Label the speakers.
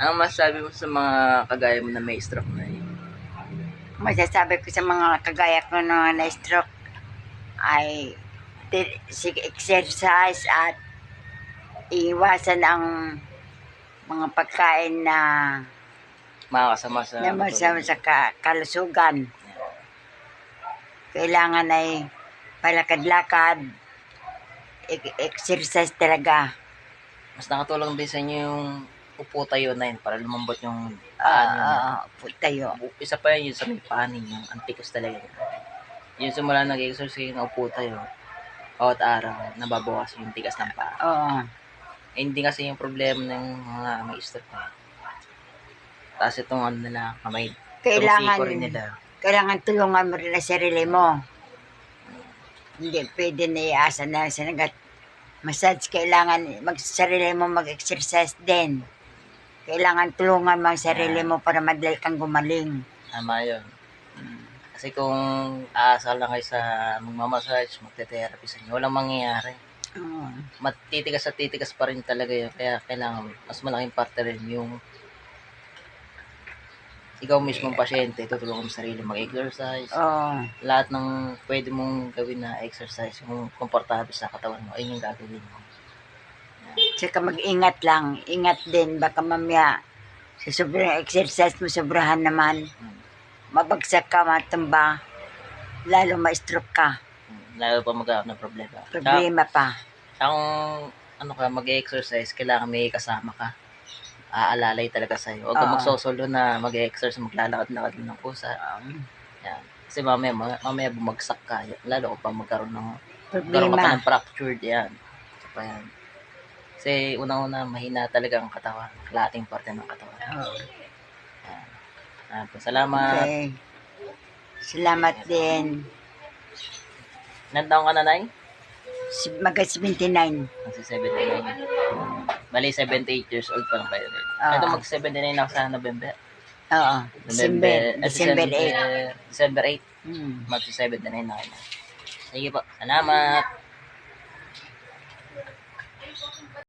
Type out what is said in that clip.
Speaker 1: Anong masasabi mo sa mga kagaya mo na may stroke na yun?
Speaker 2: Masasabi ko sa mga kagaya ko na na-stroke ay exercise at iwasan ang mga pagkain na
Speaker 1: Makakasama sa
Speaker 2: masama sa kalusugan. Kailangan ay palakad-lakad, exercise talaga.
Speaker 1: Mas nakatulong din sa inyo yung upo tayo na yun para lumambot yung paa nyo.
Speaker 2: Tayo.
Speaker 1: Isa pa yun sa may paa ninyo, yung antikos talaga. Yun simula nag-exercise kayo na upo tayo, bawat araw, nababawas yung tigas ng paa. Hindi kasi yung problema ng mga may stroke na. Tapos itong ano nila, kamay,
Speaker 2: kailangan tulungan mo rin ang sarili mo. Hindi pwede na iasa na sa massage. Kailangan sarili mo mag-exercise din. Kailangan tulungan mo ang sarili mo para madali kang gumaling.
Speaker 1: Tama yun. Kasi kung aasal lang kayo sa magmamassage, magte-therapy sa inyo, walang mangyayari. Matitigas at titigas pa rin talaga yun. Kaya kailangan mas malaking parte rin yung ikaw mismong pasyente, tutulungan mo sarili mag-exercise. Lahat ng pwede mong gawin na exercise, yung komportable sa katawan mo, ayun yung gagawin mo.
Speaker 2: Tsaka mag-ingat lang. Ingat din. Baka mamaya sa sobrang exercise mo, sobrahan naman. Mabagsak ka, matumba. Lalo ma-stroke ka.
Speaker 1: Lalo pa magkakaroon ng problema.
Speaker 2: Problema pa.
Speaker 1: Kung mag-exercise, kailangan may kasama ka. Aalalay talaga sa'yo. Huwag kang magsosolo na mag-exercise, maglalakad-lakad ng pusa. Yan. Kasi mamaya bumagsak ka. Lalo pa magkaroon ng problema. Fractured yan. So, yan. Kasi unang-una, mahina talaga ang katawan. Kalating parte ng katawan. Salamat.
Speaker 2: Okay. Salamat din.
Speaker 1: Ilan taong ka na, Nay?
Speaker 2: Mag-79.
Speaker 1: Mag-79. Bali, 78 years old pa lang kayo. Ito mag-79 ako sa November.
Speaker 2: Oo. December 8.
Speaker 1: December 8. Mag-79 na kayo. Sige po. Salamat.